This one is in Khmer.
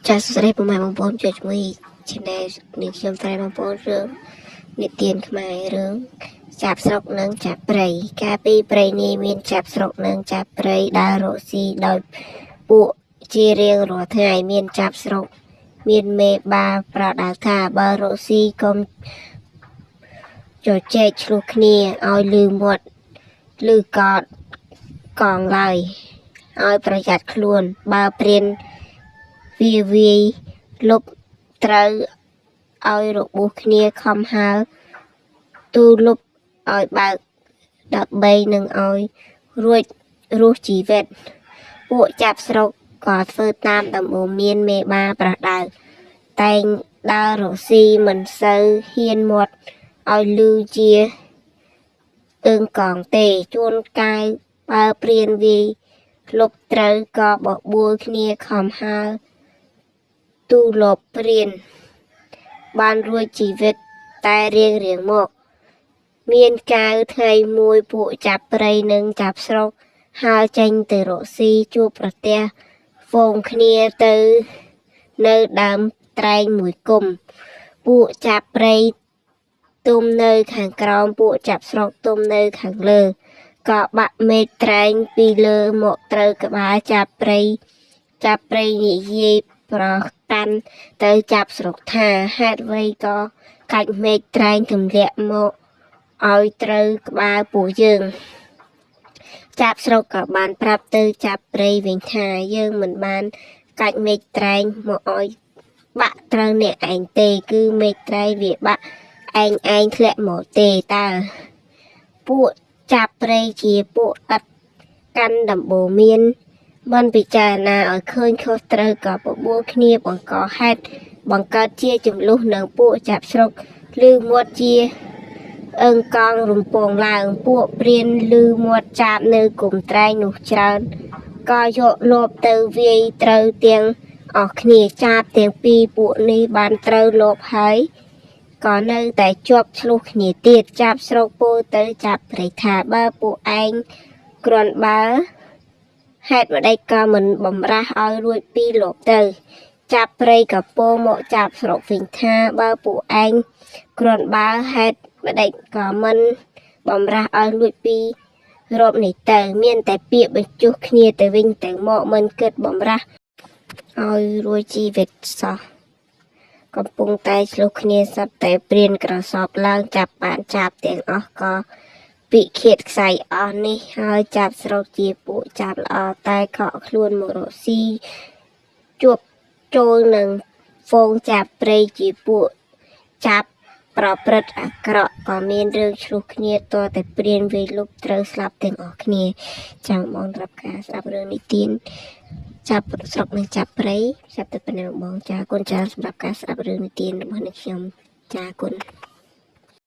ចាសស្រីពុំម៉ែបងប្អូនជួយជាមួយ channel នេះខ្ញុំស្រីបងប្អូនរឿងនិទានខ្មែររឿងចាប់ស្រុកនិងចាប់ព្រៃកាលពីព្រៃនេះមានចាប់ស្រុកនិងចាប់ព្រៃដើររកស៊ីដោយពួកជារៀងរាល់ថ្ងៃមានចាប់ស្រុកមានមេបាប្រដៅថាបើរកស៊ីកុំជជែកឆ្លោះគ្នាឲ្យលឺមាត់លឺកតកងឡើយឲ្យប្រយ័ត្នខ្លួនបើព្រានវាយលុបត្រូវឲ្យរបួសគ្នាខំហើទូលុបឲ្យបើកដើម្បីនឹងឲ្យរួចរស់ជីវិតពួកចាប់ស្រុកក៏ធ្វើតាមដំបូន្មានមេបាប្រដៅតែងដើររកស៊ីមិនសូវហ៊ានមាត់ឲ្យលឺជាអឹងកងទេជួនកាយបើព្រានវាយលុបត្រូវក៏បបួលគ្នាខំហើទូលបព្រានបានរួចជីវិតតែរៀងមកមានកាវថ្ងៃមួយពួកចាប់ព្រៃនិងចាប់ស្រុកហើរចេញទៅរកស៊ីជួបប្រទះហ្វូងគ្នាទៅនៅដើមត្រែងមួយគុំពួកចាប់ព្រៃទុំនៅខាងក្រោមពួកចាប់ស្រុកទុំនៅខាងលើក៏បាក់មេឃត្រែងពីលើមកត្រូវក្បាលចាប់ព្រៃនិយាយប្រកាន់ទៅចាប់ស្រុកថាហេតុអ្វីក៏កាច់មេឃត្រែងទម្លាក់មកឲ្យត្រូវក្បាលពួកយើងចាប់ស្រុកក៏បានប្រាប់ទៅចាប់ព្រៃវិញថាយើងមិនបានកាច់មេឃត្រែងមកឲ្យបាក់ត្រូវអ្នកឯងទេគឺមេឃត្រែងវាបាក់ឯងធ្លាក់មកទេតើពួកចាប់ព្រៃជាពួកឥតកាន់ដំបូន្មានមិនពិចារណាឲ្យឃើញខុសត្រូវក៏បបួលគ្នាបង្កហេតុបង្កើតជាចំនួននឹងពួកចាប់ស្រុកឬមាត់ជាអឹងកងរំពងឡើងពួកព្រានឬមាត់ចាប់នៅគុំត្រែងនោះច្រើនក៏យកលបទៅវាយត្រូវទាំងអស់គ្នាចាប់ទាំងពីរពួកនេះបានត្រូវលបហើយក៏នៅតែជាប់ឆ្លោះគ្នាទៀតចាប់ស្រុកពោលទៅចាប់ព្រៃថាបើពួកឯងគ្រាន់បើហេតុម្ដេចក៏មិនបំរាស់ឲ្យរួចពីលបទៅចាប់ព្រៃក៏ពោលមកចាប់ស្រុកវិញថាបើពួកឯងគ្រាន់បើហេតុម្ដេចក៏មិនបំរាស់ឲ្យរួចពីរបនេះទៅមានតែពាក្យបញ្ជុះគ្នាទៅវិញទៅមកមិនគិតបំរាស់ឲ្យរួចជីវិតសោះកំពុងតែឆ្លោះគ្នាសត្វតែព្រានក្រសបឡើងចាប់បានចាប់ទាំងអស់ក៏ពិឃាតខ្សែអស់នេះហើយចាប់ស្រុកជាពួកចាប់ល្អតែខកខ្លួនមករកស៊ីជួបចូលនឹងហ្វូងចាប់ព្រៃជាពួកចាប់ប្រព្រឹត្តអាក្រក់ក៏មានរឿងឆ្លោះគ្នាតតែព្រានវាយលុបត្រូវស្លាប់ទាំងអស់គ្នាចាំបងប្រាប់ការស្ដាប់រឿងនិទានចាប់ស្រុកនិងចាប់ព្រៃចាប់ទៅប៉ុណ្ណឹងបងចាគុណច្រើនសម្រាប់ការស្ដាប់រឿងនិទានរបស់អ្នកខ្ញុំចាគុណ